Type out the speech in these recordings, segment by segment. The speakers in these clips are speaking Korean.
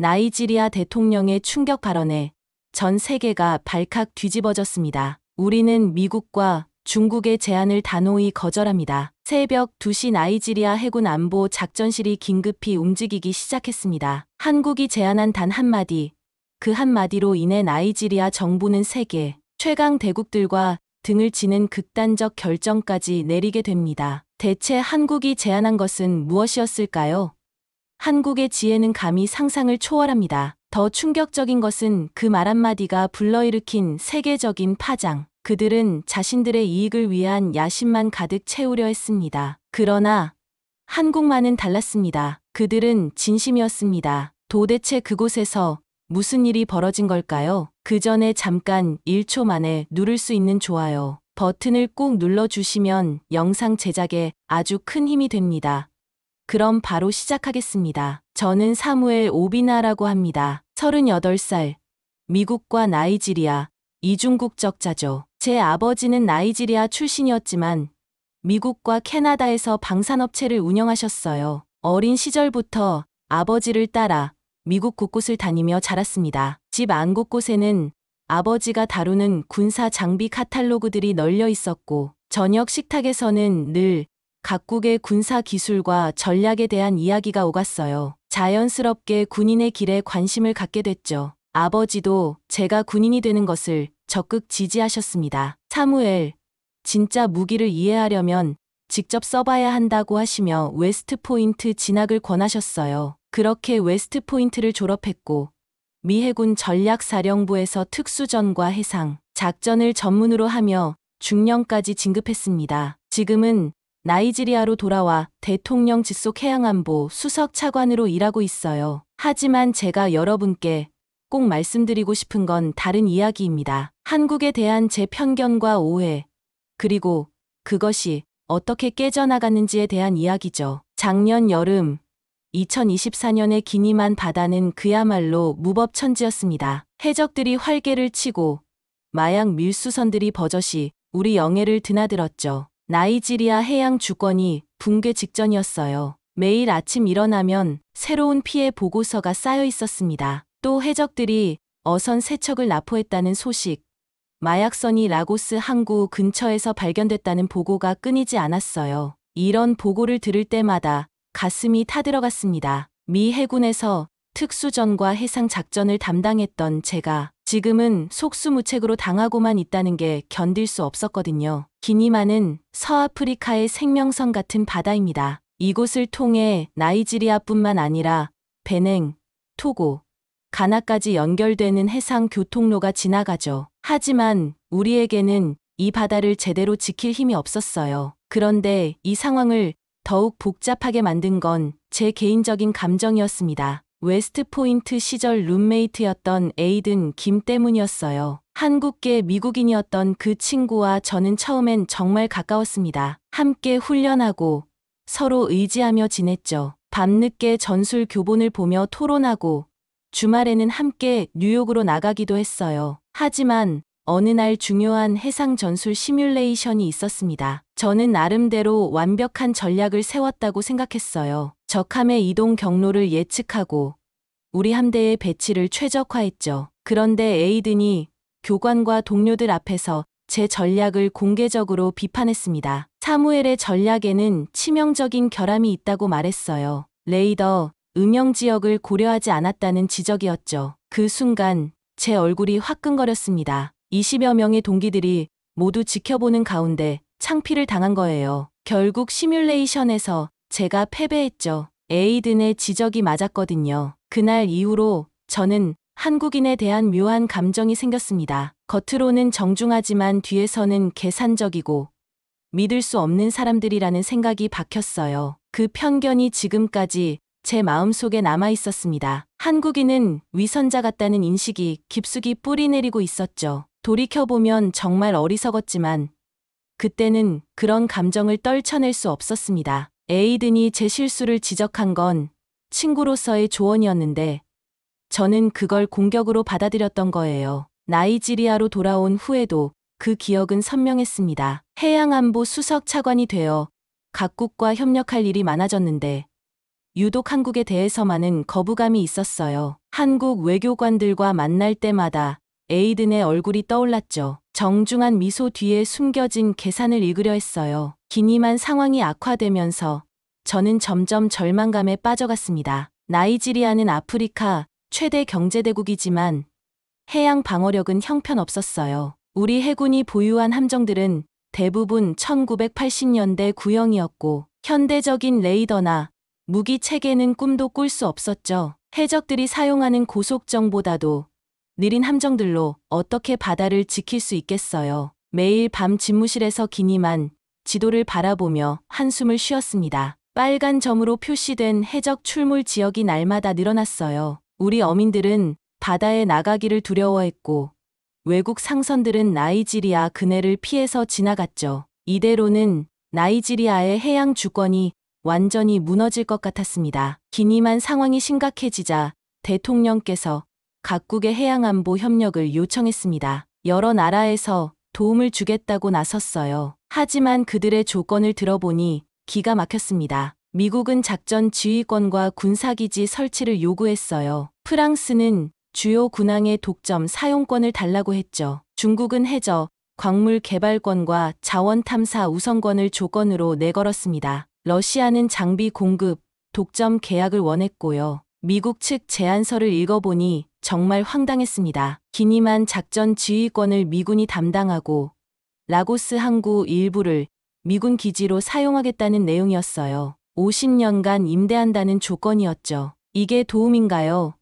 나이지리아 대통령의 충격 발언에 전 세계가 발칵 뒤집어졌습니다. 우리는 미국과 중국의 제안을 단호히 거절합니다. 새벽 2시 나이지리아 해군 안보 작전실이 긴급히 움직이기 시작했습니다. 한국이 제안한 단 한마디, 그 한마디로 인해 나이지리아 정부는 세계 최강 대국들과 등을 지는 극단적 결정까지 내리게 됩니다. 대체 한국이 제안한 것은 무엇이었을까요? 한국의 지혜는 감히 상상을 초월합니다. 더 충격적인 것은 그 말 한마디가 불러일으킨 세계적인 파장. 그들은 자신들의 이익을 위한 야심만 가득 채우려 했습니다. 그러나 한국만은 달랐습니다. 그들은 진심이었습니다. 도대체 그곳에서 무슨 일이 벌어진 걸까요? 그 전에 잠깐 1초 만에 누를 수 있는 좋아요 버튼을 꾹 눌러주시면 영상 제작에 아주 큰 힘이 됩니다. 그럼 바로 시작하겠습니다. 저는 사무엘 오비나라고 합니다. 38살, 미국과 나이지리아, 이중국적자죠. 제 아버지는 나이지리아 출신이었지만 미국과 캐나다에서 방산업체를 운영하셨어요. 어린 시절부터 아버지를 따라 미국 곳곳을 다니며 자랐습니다. 집 안 곳곳에는 아버지가 다루는 군사 장비 카탈로그들이 널려 있었고 저녁 식탁에서는 늘 각국의 군사 기술과 전략에 대한 이야기가 오갔어요. 자연스럽게 군인의 길에 관심을 갖게 됐죠. 아버지도 제가 군인이 되는 것을 적극 지지하셨습니다. 사무엘, 진짜 무기를 이해하려면 직접 써봐야 한다고 하시며 웨스트포인트 진학을 권하셨어요. 그렇게 웨스트포인트를 졸업했고 미 해군 전략사령부에서 특수전과 해상, 작전을 전문으로 하며 중령까지 진급했습니다. 지금은 나이지리아로 돌아와 대통령 직속 해양안보 수석 차관으로 일하고 있어요. 하지만 제가 여러분께 꼭 말씀드리고 싶은 건 다른 이야기입니다. 한국에 대한 제 편견과 오해, 그리고 그것이 어떻게 깨져나갔는지에 대한 이야기죠. 작년 여름 2024년에 기니만 바다는 그야말로 무법천지였습니다. 해적들이 활개를 치고 마약 밀수선들이 버젓이 우리 영해를 드나들었죠. 나이지리아 해양 주권이 붕괴 직전이었어요. 매일 아침 일어나면 새로운 피해 보고서가 쌓여 있었습니다. 또 해적들이 어선 세척을 납포했다는 소식, 마약선이 라고스 항구 근처에서 발견됐다는 보고가 끊이지 않았어요. 이런 보고를 들을 때마다 가슴이 타들어갔습니다. 미 해군에서 특수전과 해상 작전을 담당했던 제가 지금은 속수무책으로 당하고만 있다는 게 견딜 수 없었거든요. 기니만은 서아프리카의 생명선 같은 바다입니다. 이곳을 통해 나이지리아뿐만 아니라 베냉, 토고, 가나까지 연결되는 해상 교통로가 지나가죠. 하지만 우리에게는 이 바다를 제대로 지킬 힘이 없었어요. 그런데 이 상황을 더욱 복잡하게 만든 건 제 개인적인 감정이었습니다. 웨스트포인트 시절 룸메이트였던 에이든 김 때문이었어요. 한국계 미국인이었던 그 친구와 저는 처음엔 정말 가까웠습니다. 함께 훈련하고 서로 의지하며 지냈죠. 밤늦게 전술 교본을 보며 토론하고 주말에는 함께 뉴욕으로 나가기도 했어요. 하지만 어느 날 중요한 해상 전술 시뮬레이션이 있었습니다. 저는 나름대로 완벽한 전략을 세웠다고 생각했어요. 적함의 이동 경로를 예측하고 우리 함대의 배치를 최적화했죠. 그런데 에이든이 교관과 동료들 앞에서 제 전략을 공개적으로 비판했습니다. 사무엘의 전략에는 치명적인 결함이 있다고 말했어요. 레이더, 음영 지역을 고려하지 않았다는 지적이었죠. 그 순간 제 얼굴이 화끈거렸습니다. 20여 명의 동기들이 모두 지켜보는 가운데 창피를 당한 거예요. 결국 시뮬레이션에서 제가 패배했죠. 에이든의 지적이 맞았거든요. 그날 이후로 저는 한국인에 대한 묘한 감정이 생겼습니다. 겉으로는 정중하지만 뒤에서는 계산적이고 믿을 수 없는 사람들이라는 생각이 박혔어요. 그 편견이 지금까지 제 마음속에 남아 있었습니다. 한국인은 위선자 같다는 인식이 깊숙이 뿌리내리고 있었죠. 돌이켜보면 정말 어리석었지만 그때는 그런 감정을 떨쳐낼 수 없었습니다. 에이든이 제 실수를 지적한 건 친구로서의 조언이었는데 저는 그걸 공격으로 받아들였던 거예요. 나이지리아로 돌아온 후에도 그 기억은 선명했습니다. 해양안보 수석 차관이 되어 각국과 협력할 일이 많아졌는데 유독 한국에 대해서만은 거부감이 있었어요. 한국 외교관들과 만날 때마다 에이든의 얼굴이 떠올랐죠. 정중한 미소 뒤에 숨겨진 계산을 읽으려 했어요. 기니만 상황이 악화되면서 저는 점점 절망감에 빠져갔습니다. 나이지리아는 아프리카 최대 경제대국이지만 해양 방어력은 형편없었어요. 우리 해군이 보유한 함정들은 대부분 1980년대 구형이었고 현대적인 레이더나 무기 체계는 꿈도 꿀 수 없었죠. 해적들이 사용하는 고속정보다도 느린 함정들로 어떻게 바다를 지킬 수 있겠어요. 매일 밤 집무실에서 기니만 지도를 바라보며 한숨을 쉬었습니다. 빨간 점으로 표시된 해적 출몰 지역이 날마다 늘어났어요. 우리 어민들은 바다에 나가기를 두려워했고 외국 상선들은 나이지리아 근해를 피해서 지나갔죠. 이대로는 나이지리아의 해양 주권이 완전히 무너질 것 같았습니다. 기니만 상황이 심각해지자 대통령께서 각국의 해양안보 협력을 요청했습니다. 여러 나라에서 도움을 주겠다고 나섰어요. 하지만 그들의 조건을 들어보니 기가 막혔습니다. 미국은 작전 지휘권과 군사기지 설치를 요구했어요. 프랑스는 주요 군항의 독점 사용권을 달라고 했죠. 중국은 해저, 광물 개발권과 자원 탐사 우선권을 조건으로 내걸었습니다. 러시아는 장비 공급, 독점 계약을 원했고요. 미국 측 제안서를 읽어보니 정말 황당했습니다. 기니만 작전 지휘권을 미군이 담당하고 라고스 항구 일부를 미군 기지로 사용하겠다는 내용이었어요. 50년간 임대한다는 조건이었죠. 이게 도움인가요?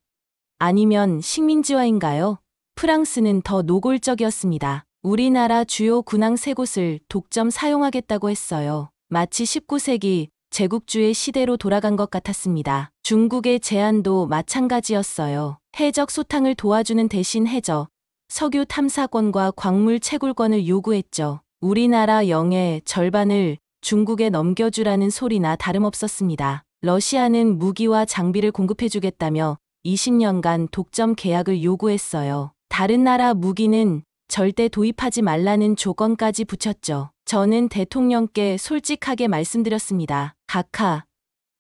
아니면 식민지화인가요? 프랑스는 더 노골적이었습니다. 우리나라 주요 군항 3곳을 독점 사용하겠다고 했어요. 마치 19세기 제국주의 시대로 돌아간 것 같았습니다. 중국의 제안도 마찬가지였어요. 해적 소탕을 도와주는 대신 해저, 석유 탐사권과 광물 채굴권을 요구했죠. 우리나라 영의 절반을 중국에 넘겨주라는 소리나 다름없었습니다. 러시아는 무기와 장비를 공급해주겠다며 20년간 독점 계약을 요구했어요. 다른 나라 무기는 절대 도입하지 말라는 조건까지 붙였죠. 저는 대통령께 솔직하게 말씀드렸습니다. 각하,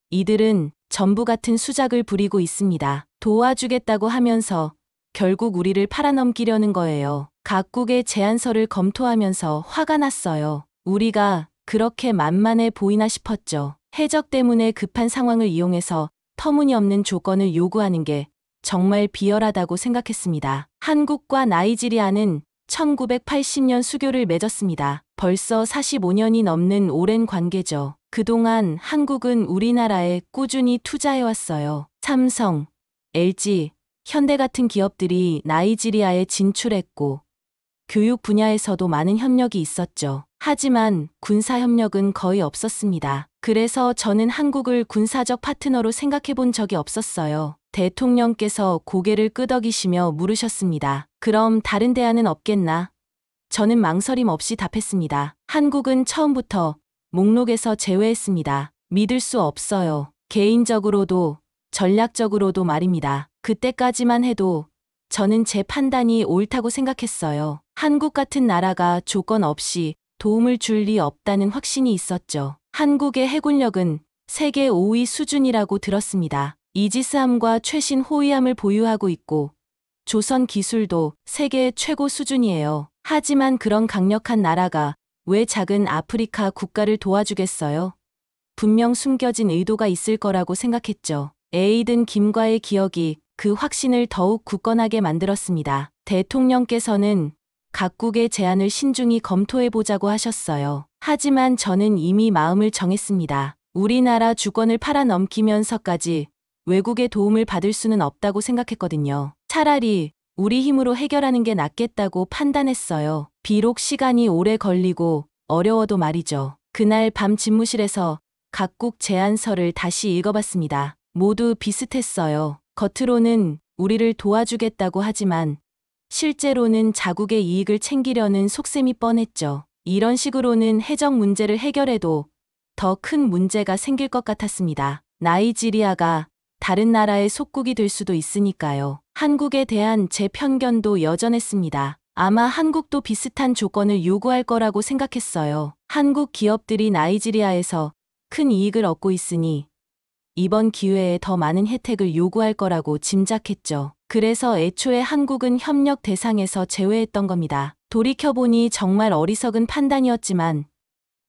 이들은 전부 같은 수작을 부리고 있습니다. 도와주겠다고 하면서 결국 우리를 팔아넘기려는 거예요. 각국의 제안서를 검토하면서 화가 났어요. 우리가 그렇게 만만해 보이나 싶었죠. 해적 때문에 급한 상황을 이용해서 터무니없는 조건을 요구하는 게 정말 비열하다고 생각했습니다. 한국과 나이지리아는 1980년 수교를 맺었습니다. 벌써 45년이 넘는 오랜 관계죠. 그동안 한국은 우리나라에 꾸준히 투자해왔어요. 삼성, LG, 현대 같은 기업들이 나이지리아에 진출했고 교육 분야에서도 많은 협력이 있었죠. 하지만 군사 협력은 거의 없었습니다. 그래서 저는 한국을 군사적 파트너로 생각해 본 적이 없었어요. 대통령께서 고개를 끄덕이시며 물으셨습니다. 그럼 다른 대안은 없겠나? 저는 망설임 없이 답했습니다. 한국은 처음부터 목록에서 제외했습니다. 믿을 수 없어요. 개인적으로도 전략적으로도 말입니다. 그때까지만 해도 저는 제 판단이 옳다고 생각했어요. 한국 같은 나라가 조건 없이 도움을 줄 리 없다는 확신이 있었죠. 한국의 해군력은 세계 5위 수준이라고 들었습니다. 이지스함과 최신 호위함을 보유하고 있고 조선 기술도 세계 최고 수준이에요. 하지만 그런 강력한 나라가 왜 작은 아프리카 국가를 도와주겠어요? 분명 숨겨진 의도가 있을 거라고 생각했죠. 에이든 김과의 기억이 그 확신을 더욱 굳건하게 만들었습니다. 대통령께서는 각국의 제안을 신중히 검토해보자고 하셨어요. 하지만 저는 이미 마음을 정했습니다. 우리나라 주권을 팔아넘기면서까지 외국의 도움을 받을 수는 없다고 생각했거든요. 차라리 우리 힘으로 해결하는 게 낫겠다고 판단했어요. 비록 시간이 오래 걸리고 어려워도 말이죠. 그날 밤 집무실에서 각국 제안서를 다시 읽어봤습니다. 모두 비슷했어요. 겉으로는 우리를 도와주겠다고 하지만 실제로는 자국의 이익을 챙기려는 속셈이 뻔했죠. 이런 식으로는 해적 문제를 해결해도 더 큰 문제가 생길 것 같았습니다. 나이지리아가 다른 나라의 속국이 될 수도 있으니까요. 한국에 대한 제 편견도 여전했습니다. 아마 한국도 비슷한 조건을 요구할 거라고 생각했어요. 한국 기업들이 나이지리아에서 큰 이익을 얻고 있으니 이번 기회에 더 많은 혜택을 요구할 거라고 짐작했죠. 그래서 애초에 한국은 협력 대상에서 제외했던 겁니다. 돌이켜보니 정말 어리석은 판단이었지만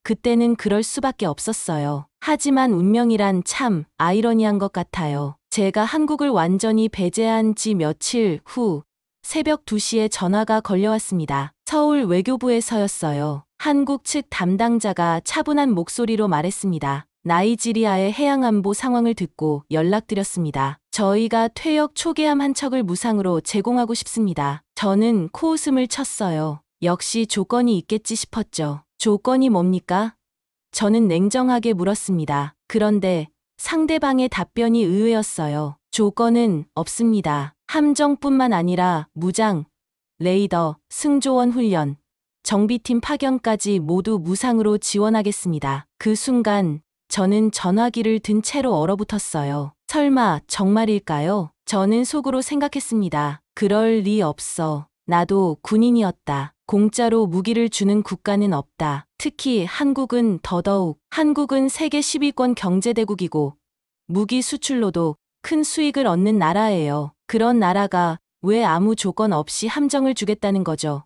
그때는 그럴 수밖에 없었어요. 하지만 운명이란 참 아이러니한 것 같아요. 제가 한국을 완전히 배제한 지 며칠 후 새벽 2시에 전화가 걸려왔습니다. 서울 외교부에서였어요. 한국 측 담당자가 차분한 목소리로 말했습니다. 나이지리아의 해양안보 상황을 듣고 연락드렸습니다. 저희가 퇴역 초계함 한 척을 무상으로 제공하고 싶습니다. 저는 코웃음을 쳤어요. 역시 조건이 있겠지 싶었죠. 조건이 뭡니까? 저는 냉정하게 물었습니다. 그런데 상대방의 답변이 의외였어요. 조건은 없습니다. 함정뿐만 아니라 무장, 레이더, 승조원 훈련, 정비팀 파견까지 모두 무상으로 지원하겠습니다. 그 순간 저는 전화기를 든 채로 얼어붙었어요. 설마 정말일까요? 저는 속으로 생각했습니다. 그럴 리 없어. 나도 군인이었다. 공짜로 무기를 주는 국가는 없다. 특히 한국은 더더욱. 한국은 세계 10위권 경제대국이고 무기 수출로도 큰 수익을 얻는 나라예요. 그런 나라가 왜 아무 조건 없이 함정을 주겠다는 거죠?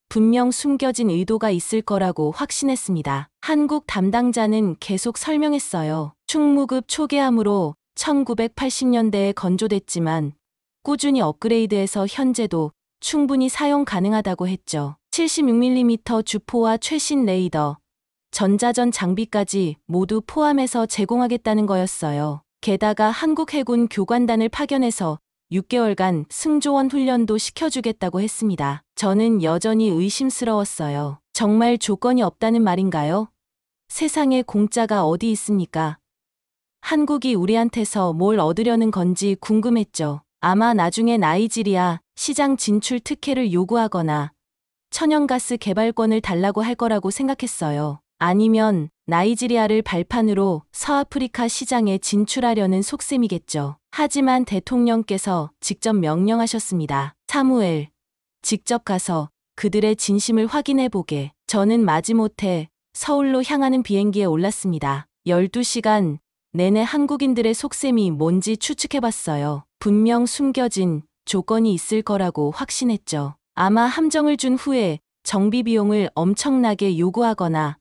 분명 숨겨진 의도가 있을 거라고 확신했습니다. 한국 담당자는 계속 설명했어요. 충무급 초계함으로 1980년대에 건조됐지만 꾸준히 업그레이드해서 현재도 충분히 사용 가능하다고 했죠. 76mm 주포와 최신 레이더, 전자전 장비까지 모두 포함해서 제공하겠다는 거였어요. 게다가 한국 해군 교관단을 파견해서 6개월간 승조원 훈련도 시켜주겠다고 했습니다. 저는 여전히 의심스러웠어요. 정말 조건이 없다는 말인가요? 세상에 공짜가 어디 있습니까? 한국이 우리한테서 뭘 얻으려는 건지 궁금했죠. 아마 나중에 나이지리아 시장 진출 특혜를 요구하거나 천연가스 개발권을 달라고 할 거라고 생각했어요. 아니면 나이지리아를 발판으로 서아프리카 시장에 진출하려는 속셈이겠죠. 하지만 대통령께서 직접 명령하셨습니다. 사무엘, 직접 가서 그들의 진심을 확인해보게. 저는 마지못해 서울로 향하는 비행기에 올랐습니다. 12시간 내내 한국인들의 속셈이 뭔지 추측해봤어요. 분명 숨겨진 조건이 있을 거라고 확신했죠. 아마 함정을 준 후에 정비 비용을 엄청나게 요구하거나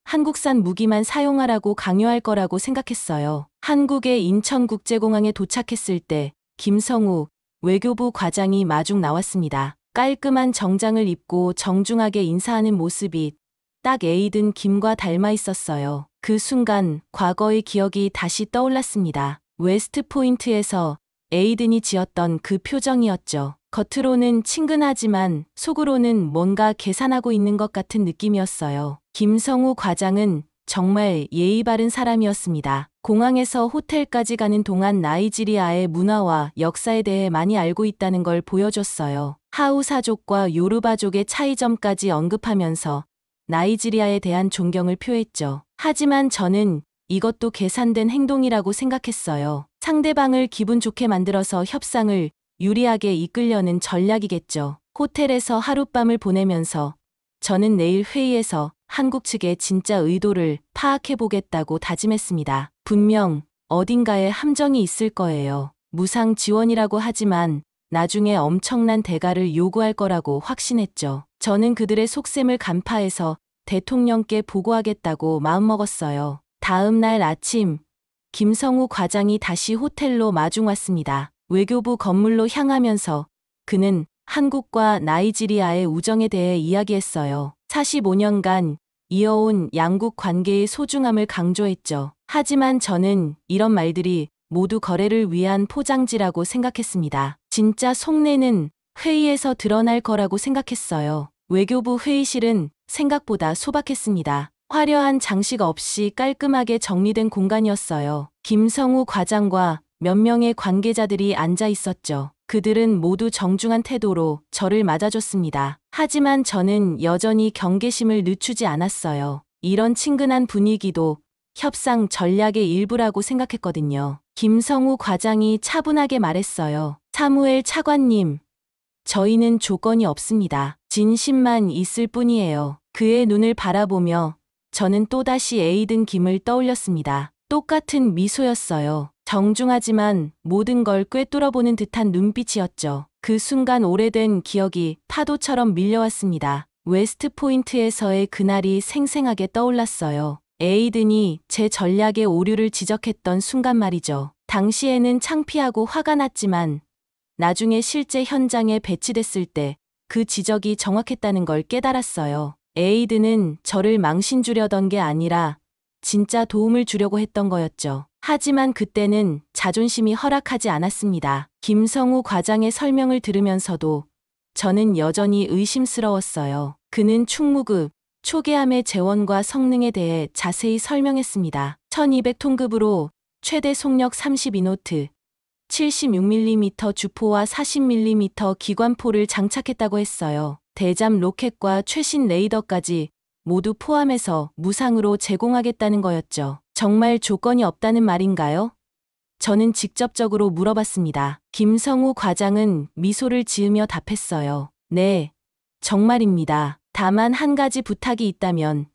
한국산 무기만 사용하라고 강요할 거라고 생각했어요. 한국의 인천국제공항에 도착했을 때 김성우 외교부 과장이 마중 나왔습니다. 깔끔한 정장을 입고 정중하게 인사하는 모습이 딱 에이든 김과 닮아 있었어요. 그 순간 과거의 기억이 다시 떠올랐습니다. 웨스트 포인트에서 에이든이 지었던 그 표정이었죠. 겉으로는 친근하지만 속으로는 뭔가 계산하고 있는 것 같은 느낌이었어요. 김성우 과장은 정말 예의 바른 사람이었습니다. 공항에서 호텔까지 가는 동안 나이지리아의 문화와 역사에 대해 많이 알고 있다는 걸 보여줬어요. 하우사족과 요르바족의 차이점까지 언급하면서 나이지리아에 대한 존경을 표했죠. 하지만 저는 이것도 계산된 행동이라고 생각했어요. 상대방을 기분 좋게 만들어서 협상을 유리하게 이끌려는 전략이겠죠. 호텔에서 하룻밤을 보내면서 저는 내일 회의에서 한국 측의 진짜 의도를 파악해보겠다고 다짐했습니다. 분명 어딘가에 함정이 있을 거예요. 무상 지원이라고 하지만 나중에 엄청난 대가를 요구할 거라고 확신했죠. 저는 그들의 속셈을 간파해서 대통령께 보고하겠다고 마음먹었어요. 다음 날 아침, 김성우 과장이 다시 호텔로 마중 왔습니다. 외교부 건물로 향하면서 그는 한국과 나이지리아의 우정에 대해 이야기했어요. 45년간 이어온 양국 관계의 소중함을 강조했죠. 하지만 저는 이런 말들이 모두 거래를 위한 포장지라고 생각했습니다. 진짜 속내는 회의에서 드러날 거라고 생각했어요. 외교부 회의실은 생각보다 소박했습니다. 화려한 장식 없이 깔끔하게 정리된 공간이었어요. 김성우 과장과 몇 명의 관계자들이 앉아 있었죠. 그들은 모두 정중한 태도로 저를 맞아줬습니다. 하지만 저는 여전히 경계심을 늦추지 않았어요. 이런 친근한 분위기도 협상 전략의 일부라고 생각했거든요. 김성우 과장이 차분하게 말했어요. 사무엘 차관님, 저희는 조건이 없습니다. 진심만 있을 뿐이에요. 그의 눈을 바라보며 저는 또다시 에이든 김을 떠올렸습니다. 똑같은 미소였어요. 정중하지만 모든 걸 꿰뚫어보는 듯한 눈빛이었죠. 그 순간 오래된 기억이 파도처럼 밀려왔습니다. 웨스트 포인트에서의 그날이 생생하게 떠올랐어요. 에이든이 제 전략의 오류를 지적했던 순간 말이죠. 당시에는 창피하고 화가 났지만 나중에 실제 현장에 배치됐을 때 그 지적이 정확했다는 걸 깨달았어요. 에이든은 저를 망신주려던 게 아니라 진짜 도움을 주려고 했던 거였죠. 하지만 그때는 자존심이 허락하지 않았습니다. 김성우 과장의 설명을 들으면서도 저는 여전히 의심스러웠어요. 그는 충무급, 초계함의 재원과 성능에 대해 자세히 설명했습니다. 1200톤급으로 최대 속력 32노트, 76mm 주포와 40mm 기관포를 장착했다고 했어요. 대잠 로켓과 최신 레이더까지 모두 포함해서 무상으로 제공하겠다는 거였죠. 정말 조건이 없다는 말인가요? 저는 직접적으로 물어봤습니다. 김성우 과장은 미소를 지으며 답했어요. 네, 정말입니다. 다만 한 가지 부탁이 있다면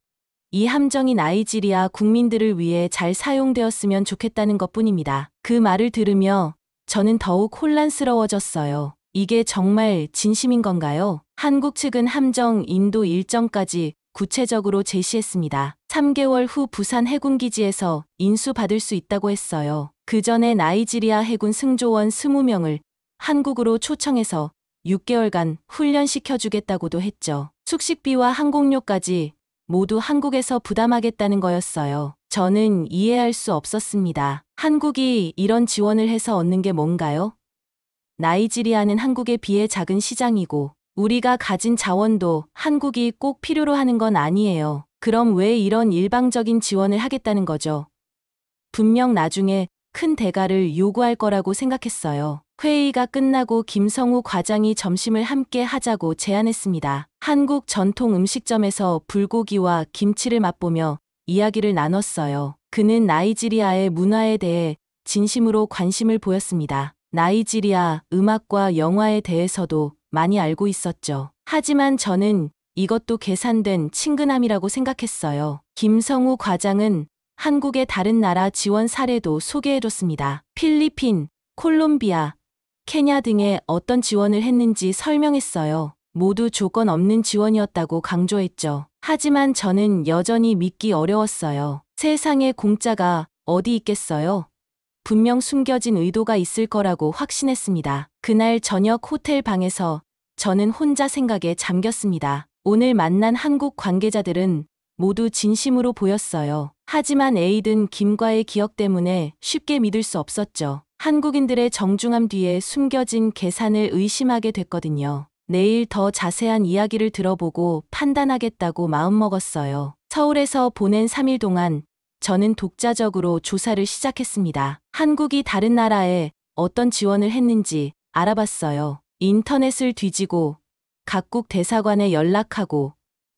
이 함정이 나이지리아 국민들을 위해 잘 사용되었으면 좋겠다는 것뿐입니다. 그 말을 들으며 저는 더욱 혼란스러워졌어요. 이게 정말 진심인 건가요? 한국 측은 함정 인도 일정까지 구체적으로 제시했습니다. 3개월 후 부산 해군기지에서 인수받을 수 있다고 했어요. 그 전에 나이지리아 해군 승조원 20명을 한국으로 초청해서 6개월간 훈련시켜주겠다고도 했죠. 숙식비와 항공료까지 모두 한국에서 부담하겠다는 거였어요. 저는 이해할 수 없었습니다. 한국이 이런 지원을 해서 얻는 게 뭔가요? 나이지리아는 한국에 비해 작은 시장이고 우리가 가진 자원도 한국이 꼭 필요로 하는 건 아니에요. 그럼 왜 이런 일방적인 지원을 하겠다는 거죠? 분명 나중에 큰 대가를 요구할 거라고 생각했어요. 회의가 끝나고 김성우 과장이 점심을 함께 하자고 제안했습니다. 한국 전통 음식점에서 불고기와 김치를 맛보며 이야기를 나눴어요. 그는 나이지리아의 문화에 대해 진심으로 관심을 보였습니다. 나이지리아 음악과 영화에 대해서도 많이 알고 있었죠. 하지만 저는 이것도 계산된 친근함이라고 생각했어요. 김성우 과장은 한국의 다른 나라 지원 사례도 소개해줬습니다. 필리핀, 콜롬비아, 케냐 등에 어떤 지원을 했는지 설명했어요. 모두 조건 없는 지원이었다고 강조했죠. 하지만 저는 여전히 믿기 어려웠어요. 세상에 공짜가 어디 있겠어요? 분명 숨겨진 의도가 있을 거라고 확신했습니다. 그날 저녁 호텔 방에서 저는 혼자 생각에 잠겼습니다. 오늘 만난 한국 관계자들은 모두 진심으로 보였어요. 하지만 에이든 김과의 기억 때문에 쉽게 믿을 수 없었죠. 한국인들의 정중함 뒤에 숨겨진 계산을 의심하게 됐거든요. 내일 더 자세한 이야기를 들어보고 판단하겠다고 마음먹었어요. 서울에서 보낸 3일 동안 저는 독자적으로 조사를 시작했습니다. 한국이 다른 나라에 어떤 지원을 했는지 알아봤어요. 인터넷을 뒤지고 각국 대사관에 연락하고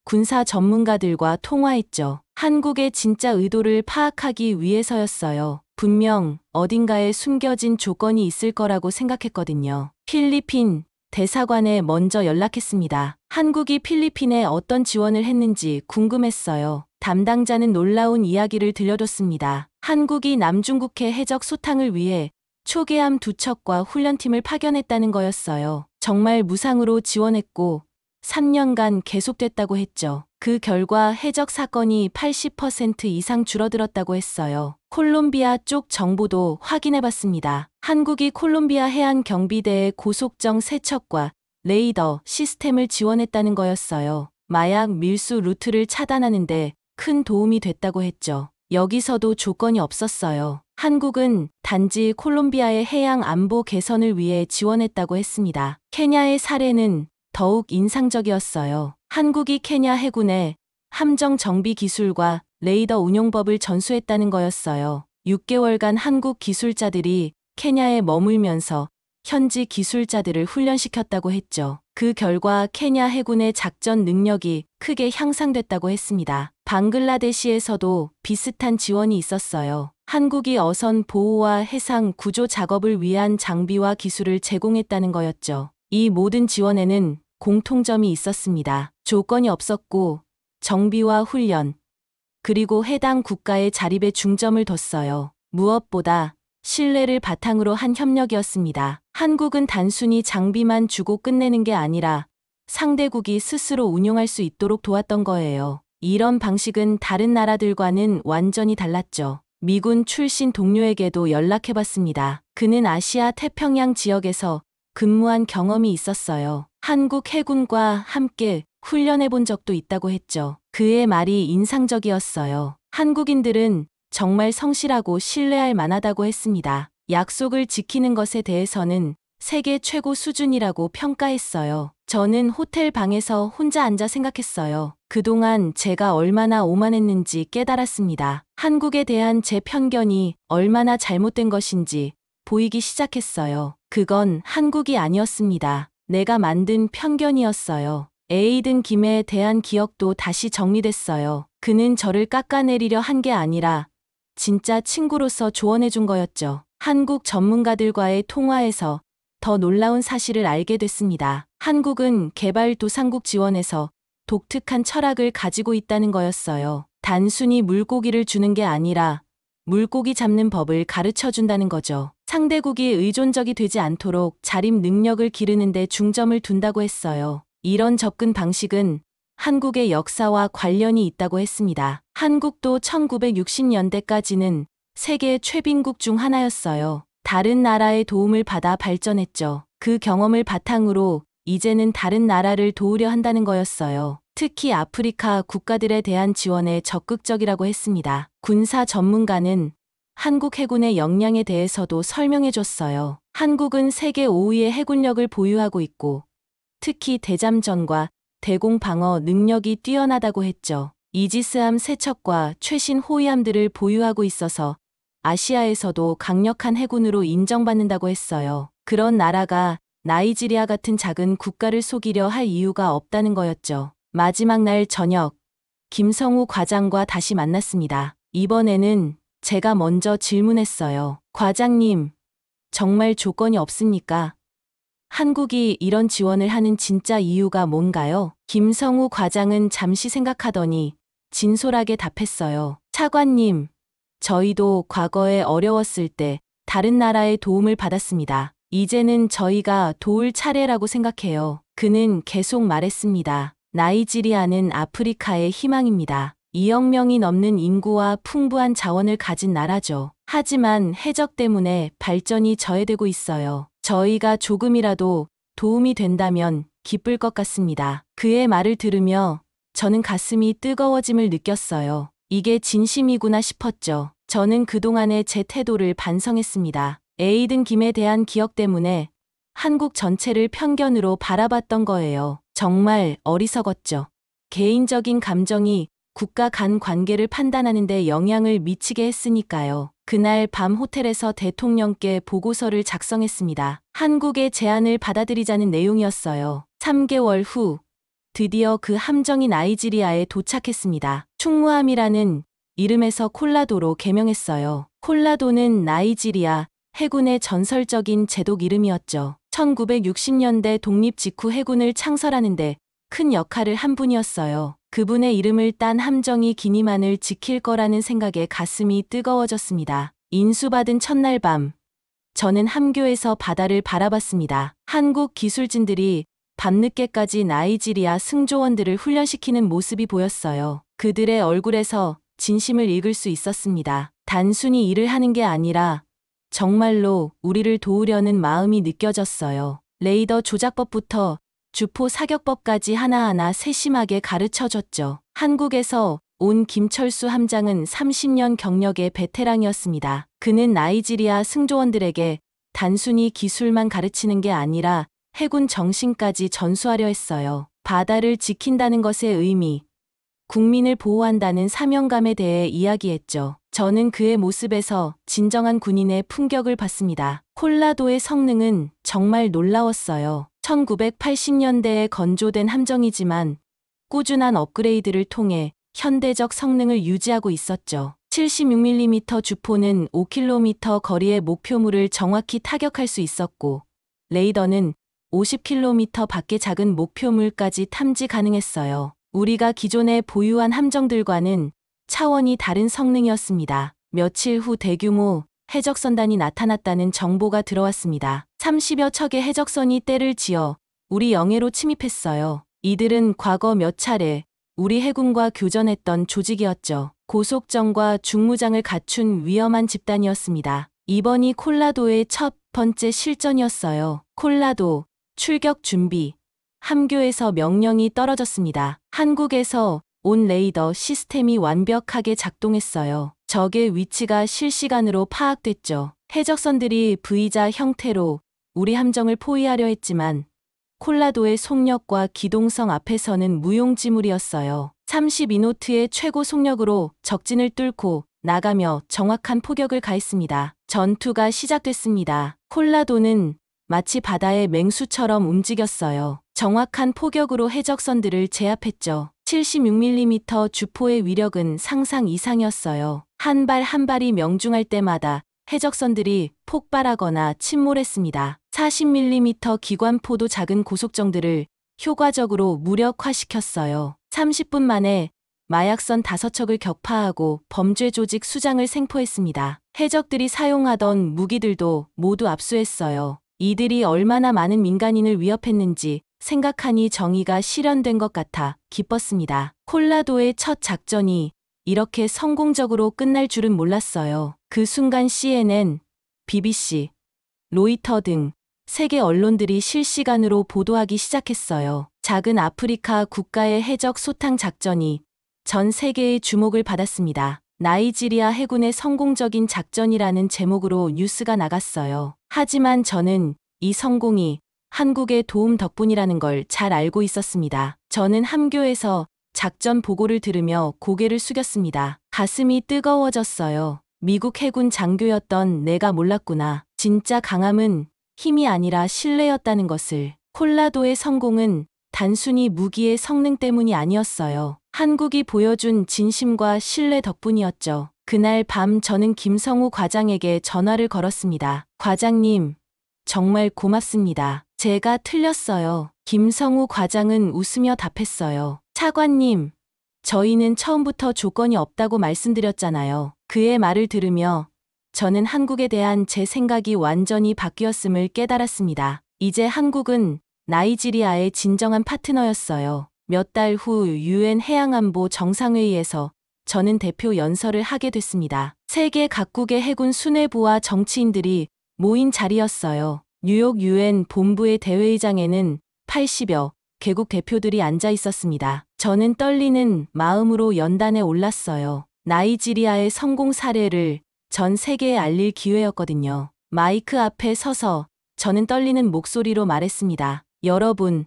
군사 전문가들과 통화했죠. 한국의 진짜 의도를 파악하기 위해서였어요. 분명 어딘가에 숨겨진 조건이 있을 거라고 생각했거든요. 필리핀 대사관에 먼저 연락했습니다. 한국이 필리핀에 어떤 지원을 했는지 궁금했어요. 담당자는 놀라운 이야기를 들려줬습니다. 한국이 남중국해 해적 소탕을 위해 초계함 2척과 훈련팀을 파견했다는 거였어요. 정말 무상으로 지원했고 3년간 계속됐다고 했죠. 그 결과 해적 사건이 80% 이상 줄어들었다고 했어요. 콜롬비아 쪽 정보도 확인해봤습니다. 한국이 콜롬비아 해안 경비대의 고속정 3척과 레이더 시스템을 지원했다는 거였어요. 마약 밀수 루트를 차단하는데 큰 도움이 됐다고 했죠. 여기서도 조건이 없었어요. 한국은 단지 콜롬비아의 해양 안보 개선을 위해 지원했다고 했습니다. 케냐의 사례는 더욱 인상적이었어요. 한국이 케냐 해군에 함정 정비 기술과 레이더 운용법을 전수했다는 거였어요. 6개월간 한국 기술자들이 케냐에 머물면서 현지 기술자들을 훈련시켰다고 했죠. 그 결과 케냐 해군의 작전 능력이 크게 향상됐다고 했습니다. 방글라데시에서도 비슷한 지원이 있었어요. 한국이 어선 보호와 해상 구조 작업을 위한 장비와 기술을 제공했다는 거였죠. 이 모든 지원에는 공통점이 있었습니다. 조건이 없었고 정비와 훈련, 그리고 해당 국가의 자립에 중점을 뒀어요. 무엇보다 신뢰를 바탕으로 한 협력이었습니다. 한국은 단순히 장비만 주고 끝내는 게 아니라 상대국이 스스로 운용할 수 있도록 도왔던 거예요. 이런 방식은 다른 나라들과는 완전히 달랐죠. 미군 출신 동료에게도 연락해봤습니다. 그는 아시아 태평양 지역에서 근무한 경험이 있었어요. 한국 해군과 함께 훈련해본 적도 있다고 했죠. 그의 말이 인상적이었어요. 한국인들은 정말 성실하고 신뢰할 만하다고 했습니다. 약속을 지키는 것에 대해서는 세계 최고 수준이라고 평가했어요. 저는 호텔 방에서 혼자 앉아 생각했어요. 그동안 제가 얼마나 오만했는지 깨달았습니다. 한국에 대한 제 편견이 얼마나 잘못된 것인지 보이기 시작했어요. 그건 한국이 아니었습니다. 내가 만든 편견이었어요. 에이든 김에 대한 기억도 다시 정리됐어요. 그는 저를 깎아내리려 한 게 아니라 진짜 친구로서 조언해준 거였죠. 한국 전문가들과의 통화에서 더 놀라운 사실을 알게 됐습니다. 한국은 개발도상국 지원에서 독특한 철학을 가지고 있다는 거였어요. 단순히 물고기를 주는 게 아니라 물고기 잡는 법을 가르쳐 준다는 거죠. 상대국이 의존적이 되지 않도록 자립 능력을 기르는 데 중점을 둔다고 했어요. 이런 접근 방식은 한국의 역사와 관련이 있다고 했습니다. 한국도 1960년대까지는 세계 최빈국 중 하나였어요. 다른 나라의 도움을 받아 발전했죠. 그 경험을 바탕으로 이제는 다른 나라를 도우려 한다는 거였어요. 특히 아프리카 국가들에 대한 지원에 적극적이라고 했습니다. 군사 전문가는 한국 해군의 역량에 대해서도 설명해 줬어요. 한국은 세계 5위의 해군력을 보유하고 있고 특히 대잠전과 대공 방어 능력이 뛰어나다고 했죠. 이지스함 3척과 최신 호위함들을 보유하고 있어서 아시아에서도 강력한 해군으로 인정받는다고 했어요. 그런 나라가 나이지리아 같은 작은 국가를 속이려 할 이유가 없다는 거였죠. 마지막 날 저녁, 김성우 과장과 다시 만났습니다. 이번에는 제가 먼저 질문했어요. 과장님, 정말 조건이 없습니까? 한국이 이런 지원을 하는 진짜 이유가 뭔가요? 김성우 과장은 잠시 생각하더니 진솔하게 답했어요. 차관님, 저희도 과거에 어려웠을 때 다른 나라의 도움을 받았습니다. 이제는 저희가 도울 차례라고 생각해요. 그는 계속 말했습니다. 나이지리아는 아프리카의 희망입니다. 2억 명이 넘는 인구와 풍부한 자원을 가진 나라죠. 하지만 해적 때문에 발전이 저해되고 있어요. 저희가 조금이라도 도움이 된다면 기쁠 것 같습니다. 그의 말을 들으며 저는 가슴이 뜨거워짐을 느꼈어요. 이게 진심이구나 싶었죠. 저는 그동안의 제 태도를 반성했습니다. 에이든 김에 대한 기억 때문에 한국 전체를 편견으로 바라봤던 거예요. 정말 어리석었죠. 개인적인 감정이 국가 간 관계를 판단하는 데 영향을 미치게 했으니까요. 그날 밤 호텔에서 대통령께 보고서를 작성했습니다. 한국의 제안을 받아들이자는 내용이었어요. 3개월 후 드디어 그 함정이 나이지리아에 도착했습니다. 충무함이라는 이름에서 콜라도로 개명했어요. 콜라도는 나이지리아 해군의 전설적인 제독 이름이었죠. 1960년대 독립 직후 해군을 창설하는데 큰 역할을 한 분이었어요. 그분의 이름을 딴 함정이 기니만을 지킬 거라는 생각에 가슴이 뜨거워졌습니다. 인수받은 첫날 밤, 저는 함교에서 바다를 바라봤습니다. 한국 기술진들이 밤늦게까지 나이지리아 승조원들을 훈련시키는 모습이 보였어요. 그들의 얼굴에서 진심을 읽을 수 있었습니다. 단순히 일을 하는 게 아니라 정말로 우리를 도우려는 마음이 느껴졌어요. 레이더 조작법부터 주포 사격법까지 하나하나 세심하게 가르쳐줬죠. 한국에서 온 김철수 함장은 30년 경력의 베테랑이었습니다. 그는 나이지리아 승조원들에게 단순히 기술만 가르치는 게 아니라 해군 정신까지 전수하려 했어요. 바다를 지킨다는 것의 의미, 국민을 보호한다는 사명감에 대해 이야기했죠. 저는 그의 모습에서 진정한 군인의 품격을 봤습니다. 콜라도의 성능은 정말 놀라웠어요. 1980년대에 건조된 함정이지만 꾸준한 업그레이드를 통해 현대적 성능을 유지하고 있었죠. 76mm 주포는 5km 거리의 목표물을 정확히 타격할 수 있었고, 레이더는 50km 밖의 작은 목표물까지 탐지 가능했어요. 우리가 기존에 보유한 함정들과는 차원이 다른 성능이었습니다. 며칠 후 대규모 해적선단이 나타났다는 정보가 들어왔습니다. 30여 척의 해적선이 떼를 지어 우리 영해로 침입했어요. 이들은 과거 몇 차례 우리 해군과 교전했던 조직이었죠. 고속정과 중무장을 갖춘 위험한 집단이었습니다. 이번이 콜라도의 첫 번째 실전이었어요. 콜라도, 출격 준비. 함교에서 명령이 떨어졌습니다. 한국에서 온 레이더 시스템이 완벽하게 작동했어요. 적의 위치가 실시간으로 파악됐죠. 해적선들이 V자 형태로 우리 함정을 포위하려 했지만 콜라도의 속력과 기동성 앞에서는 무용지물이었어요. 32노트의 최고 속력으로 적진을 뚫고 나가며 정확한 포격을 가했습니다. 전투가 시작됐습니다. 콜라도는 마치 바다의 맹수처럼 움직였어요. 정확한 포격으로 해적선들을 제압했죠. 76mm 주포의 위력은 상상 이상이었어요. 한 발 한 발이 명중할 때마다 해적선들이 폭발하거나 침몰했습니다. 40mm 기관포도 작은 고속정들을 효과적으로 무력화시켰어요. 30분 만에 마약선 5척을 격파하고 범죄 조직 수장을 생포했습니다. 해적들이 사용하던 무기들도 모두 압수했어요. 이들이 얼마나 많은 민간인을 위협했는지 생각하니 정의가 실현된 것 같아 기뻤습니다. 콜라도의 첫 작전이 이렇게 성공적으로 끝날 줄은 몰랐어요. 그 순간 CNN, BBC, 로이터 등 세계 언론들이 실시간으로 보도하기 시작했어요. 작은 아프리카 국가의 해적 소탕 작전이 전 세계의 주목을 받았습니다. 나이지리아 해군의 성공적인 작전이라는 제목으로 뉴스가 나갔어요. 하지만 저는 이 성공이 한국의 도움 덕분이라는 걸 잘 알고 있었습니다. 저는 함교에서 작전 보고를 들으며 고개를 숙였습니다. 가슴이 뜨거워졌어요. 미국 해군 장교였던 내가 몰랐구나. 진짜 강함은 힘이 아니라 신뢰였다는 것을. 콜라도의 성공은 단순히 무기의 성능 때문이 아니었어요. 한국이 보여준 진심과 신뢰 덕분이었죠. 그날 밤 저는 김성우 과장에게 전화를 걸었습니다. 과장님, 정말 고맙습니다. 제가 틀렸어요. 김성우 과장은 웃으며 답했어요. 차관님, 저희는 처음부터 조건이 없다고 말씀드렸잖아요. 그의 말을 들으며 저는 한국에 대한 제 생각이 완전히 바뀌었음을 깨달았습니다. 이제 한국은 나이지리아의 진정한 파트너였어요. 몇 달 후 UN 해양안보 정상회의에서 저는 대표 연설을 하게 됐습니다. 세계 각국의 해군 수뇌부와 정치인들이 모인 자리였어요. 뉴욕 UN 본부의 대회의장에는 80여 개국 대표들이 앉아 있었습니다. 저는 떨리는 마음으로 연단에 올랐어요. 나이지리아의 성공 사례를 전 세계에 알릴 기회였거든요. 마이크 앞에 서서 저는 떨리는 목소리로 말했습니다. 여러분,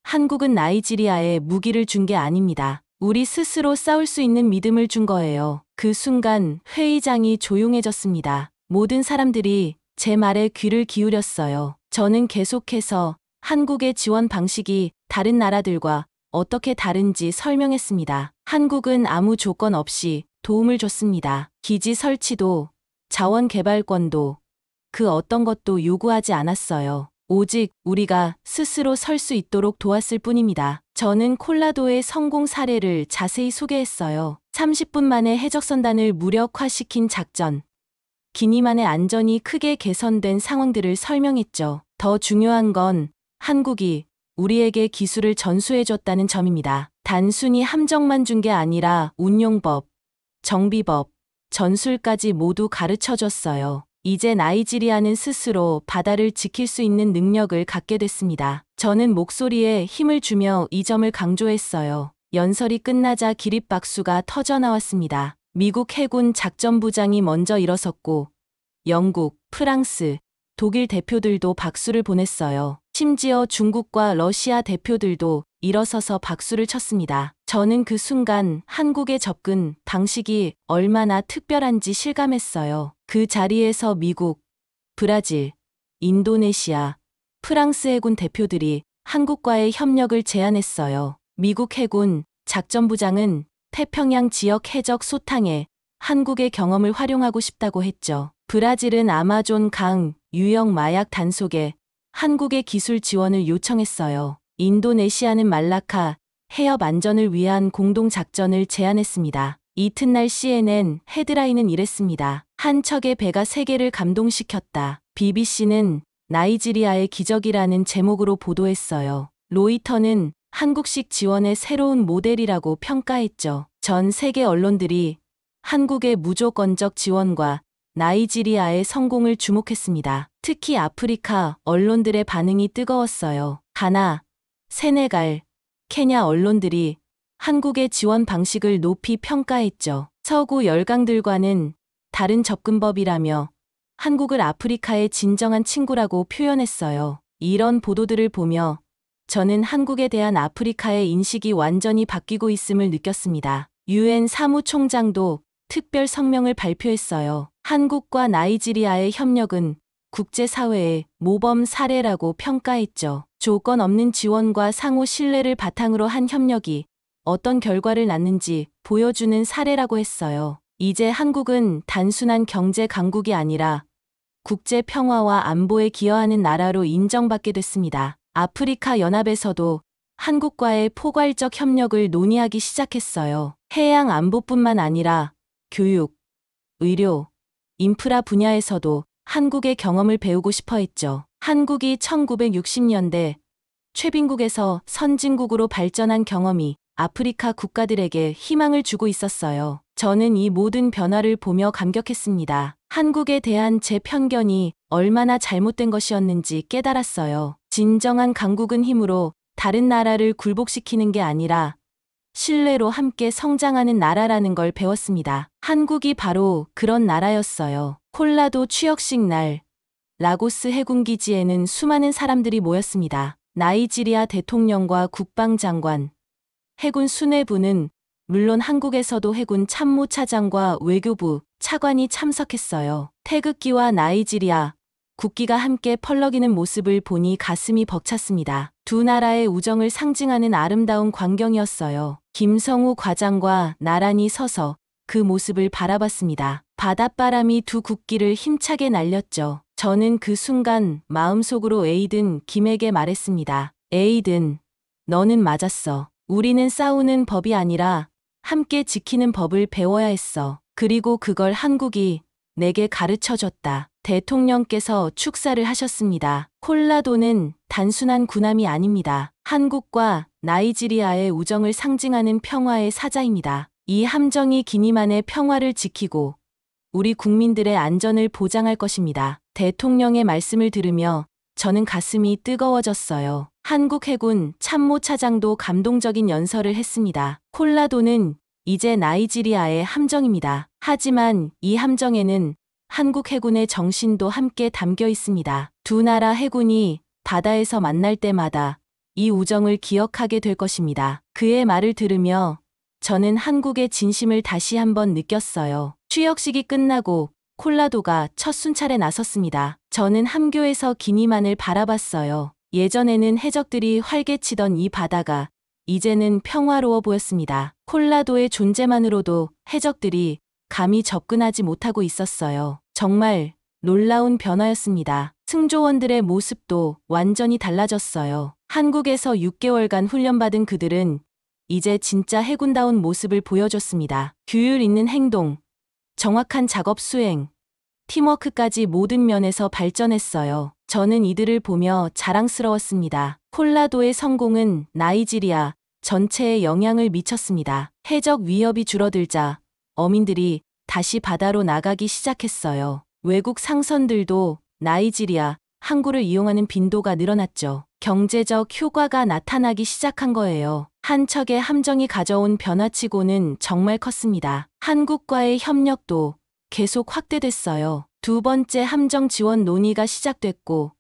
한국은 나이지리아에 무기를 준 게 아닙니다. 우리 스스로 싸울 수 있는 믿음을 준 거예요. 그 순간 회의장이 조용해졌습니다. 모든 사람들이 제 말에 귀를 기울였어요. 저는 계속해서 한국의 지원 방식이 다른 나라들과 어떻게 다른지 설명했습니다. 한국은 아무 조건 없이 도움을 줬습니다. 기지 설치도, 자원 개발권도, 그 어떤 것도 요구하지 않았어요. 오직 우리가 스스로 설 수 있도록 도왔을 뿐입니다. 저는 콜라도의 성공 사례를 자세히 소개했어요. 30분 만에 해적선단을 무력화시킨 작전, 기니만의 안전이 크게 개선된 상황들을 설명했죠. 더 중요한 건 한국이 우리에게 기술을 전수해줬다는 점입니다. 단순히 함정만 준 게 아니라 운용법, 정비법, 전술까지 모두 가르쳐줬어요. 이제 나이지리아는 스스로 바다를 지킬 수 있는 능력을 갖게 됐습니다. 저는 목소리에 힘을 주며 이 점을 강조했어요. 연설이 끝나자 기립박수가 터져나왔습니다. 미국 해군 작전부장이 먼저 일어섰고 영국, 프랑스, 독일 대표들도 박수를 보냈어요. 심지어 중국과 러시아 대표들도 일어서서 박수를 쳤습니다. 저는 그 순간 한국의 접근 방식이 얼마나 특별한지 실감했어요. 그 자리에서 미국, 브라질, 인도네시아, 프랑스 해군 대표들이 한국과의 협력을 제안했어요. 미국 해군 작전부장은 태평양 지역 해적 소탕에 한국의 경험을 활용하고 싶다고 했죠. 브라질은 아마존 강 유역 마약 단속에 한국의 기술 지원을 요청했어요. 인도네시아는 말라카 해협 안전을 위한 공동 작전을 제안했습니다. 이튿날 CNN 헤드라인은 이랬습니다. 한 척의 배가 세계를 감동시켰다. BBC는 나이지리아의 기적이라는 제목으로 보도했어요. 로이터는 한국식 지원의 새로운 모델이라고 평가했죠. 전 세계 언론들이 한국의 무조건적 지원과 나이지리아의 성공을 주목했습니다. 특히 아프리카 언론들의 반응이 뜨거웠어요. 가나, 세네갈, 케냐 언론들이 한국의 지원 방식을 높이 평가했죠. 서구 열강들과는 다른 접근법이라며 한국을 아프리카의 진정한 친구라고 표현했어요. 이런 보도들을 보며 저는 한국에 대한 아프리카의 인식이 완전히 바뀌고 있음을 느꼈습니다. UN 사무총장도 특별 성명을 발표했어요. 한국과 나이지리아의 협력은 국제사회의 모범 사례라고 평가했죠. 조건 없는 지원과 상호 신뢰를 바탕으로 한 협력이 어떤 결과를 낳는지 보여주는 사례라고 했어요. 이제 한국은 단순한 경제 강국이 아니라 국제 평화와 안보에 기여하는 나라로 인정받게 됐습니다. 아프리카 연합에서도 한국과의 포괄적 협력을 논의하기 시작했어요. 해양 안보뿐만 아니라 교육, 의료, 인프라 분야에서도 한국의 경험을 배우고 싶어 했죠. 한국이 1960년대 최빈국에서 선진국으로 발전한 경험이 아프리카 국가들에게 희망을 주고 있었어요. 저는 이 모든 변화를 보며 감격했습니다. 한국에 대한 제 편견이 얼마나 잘못된 것이었는지 깨달았어요. 진정한 강국은 힘으로 다른 나라를 굴복시키는 게 아니라 신뢰로 함께 성장하는 나라라는 걸 배웠습니다. 한국이 바로 그런 나라였어요. 콜라도 취역식 날, 라고스 해군기지에는 수많은 사람들이 모였습니다. 나이지리아 대통령과 국방장관, 해군 수뇌부는 물론 한국에서도 해군 참모차장과 외교부 차관이 참석했어요. 태극기와 나이지리아 국기가 함께 펄럭이는 모습을 보니 가슴이 벅찼습니다. 두 나라의 우정을 상징하는 아름다운 광경이었어요. 김성우 과장과 나란히 서서 그 모습을 바라봤습니다. 바닷바람이 두 국기를 힘차게 날렸죠. 저는 그 순간 마음속으로 에이든 김에게 말했습니다. 에이든, 너는 맞았어. 우리는 싸우는 법이 아니라 함께 지키는 법을 배워야 했어. 그리고 그걸 한국이 내게 가르쳐줬다. 대통령께서 축사를 하셨습니다. 콜라도는 단순한 군함이 아닙니다. 한국과 나이지리아의 우정을 상징하는 평화의 사자입니다. 이 함정이 기니만의 평화를 지키고 우리 국민들의 안전을 보장할 것입니다. 대통령의 말씀을 들으며 저는 가슴이 뜨거워졌어요. 한국 해군 참모차장도 감동적인 연설을 했습니다. 콜라도는 이제 나이지리아의 함정입니다. 하지만 이 함정에는 한국 해군의 정신도 함께 담겨 있습니다. 두 나라 해군이 바다에서 만날 때마다 이 우정을 기억하게 될 것입니다. 그의 말을 들으며 저는 한국의 진심을 다시 한번 느꼈어요. 취역식이 끝나고 콜라도가 첫 순찰에 나섰습니다. 저는 함교에서 기니만을 바라봤어요. 예전에는 해적들이 활개치던 이 바다가 이제는 평화로워 보였습니다. 콜라도의 존재만으로도 해적들이 감히 접근하지 못하고 있었어요. 정말 놀라운 변화였습니다. 승조원들의 모습도 완전히 달라졌어요. 한국에서 6개월간 훈련받은 그들은 이제 진짜 해군다운 모습을 보여줬습니다. 규율 있는 행동, 정확한 작업 수행, 팀워크까지 모든 면에서 발전했어요. 저는 이들을 보며 자랑스러웠습니다. 콜라도의 성공은 나이지리아 전체에 영향을 미쳤습니다. 해적 위협이 줄어들자 어민들이 다시 바다로 나가기 시작했어요. 외국 상선들도 나이지리아 항구를 이용하는 빈도가 늘어났죠. 경제적 효과가 나타나기 시작한 거예요. 한 척의 함정이 가져온 변화치고는 정말 컸습니다. 한국과의 협력도 계속 확대됐어요. 두 번째 함정 지원 논의가 시작됐고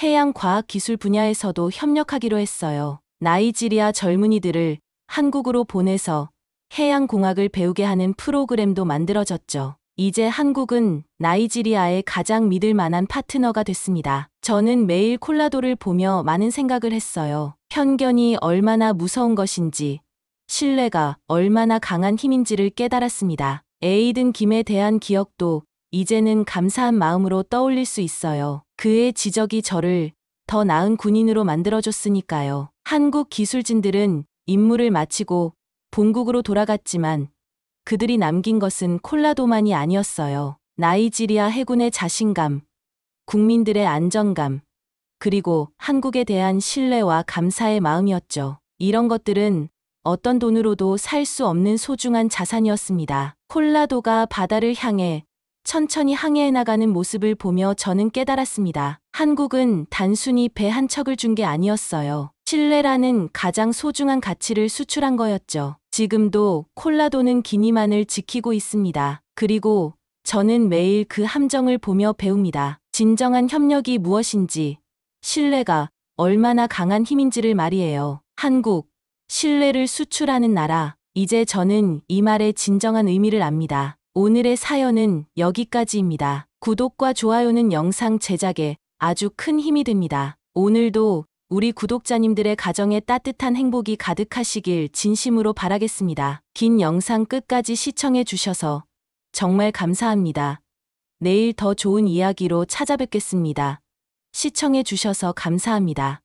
해양 과학 기술 분야에서도 협력하기로 했어요. 나이지리아 젊은이들을 한국으로 보내서 해양 공학을 배우게 하는 프로그램도 만들어졌죠. 이제 한국은 나이지리아의 가장 믿을 만한 파트너가 됐습니다. 저는 매일 콜라도를 보며 많은 생각을 했어요. 편견이 얼마나 무서운 것인지, 신뢰가 얼마나 강한 힘인지를 깨달았습니다. 에이든 김에 대한 기억도 이제는 감사한 마음으로 떠올릴 수 있어요. 그의 지적이 저를 더 나은 군인으로 만들어줬으니까요. 한국 기술진들은 임무를 마치고 본국으로 돌아갔지만 그들이 남긴 것은 콜라도만이 아니었어요. 나이지리아 해군의 자신감, 국민들의 안정감, 그리고 한국에 대한 신뢰와 감사의 마음이었죠. 이런 것들은 어떤 돈으로도 살 수 없는 소중한 자산이었습니다. 콜라도가 바다를 향해 천천히 항해해 나가는 모습을 보며 저는 깨달았습니다. 한국은 단순히 배 한 척을 준 게 아니었어요. 신뢰라는 가장 소중한 가치를 수출한 거였죠. 지금도 콜라도는 기니만을 지키고 있습니다. 그리고 저는 매일 그 함정을 보며 배웁니다. 진정한 협력이 무엇인지, 신뢰가 얼마나 강한 힘인지를 말이에요. 한국, 신뢰를 수출하는 나라. 이제 저는 이 말의 진정한 의미를 압니다. 오늘의 사연은 여기까지입니다. 구독과 좋아요는 영상 제작에 아주 큰 힘이 됩니다. 오늘도 우리 구독자님들의 가정에 따뜻한 행복이 가득하시길 진심으로 바라겠습니다. 긴 영상 끝까지 시청해 주셔서 정말 감사합니다. 내일 더 좋은 이야기로 찾아뵙겠습니다. 시청해 주셔서 감사합니다.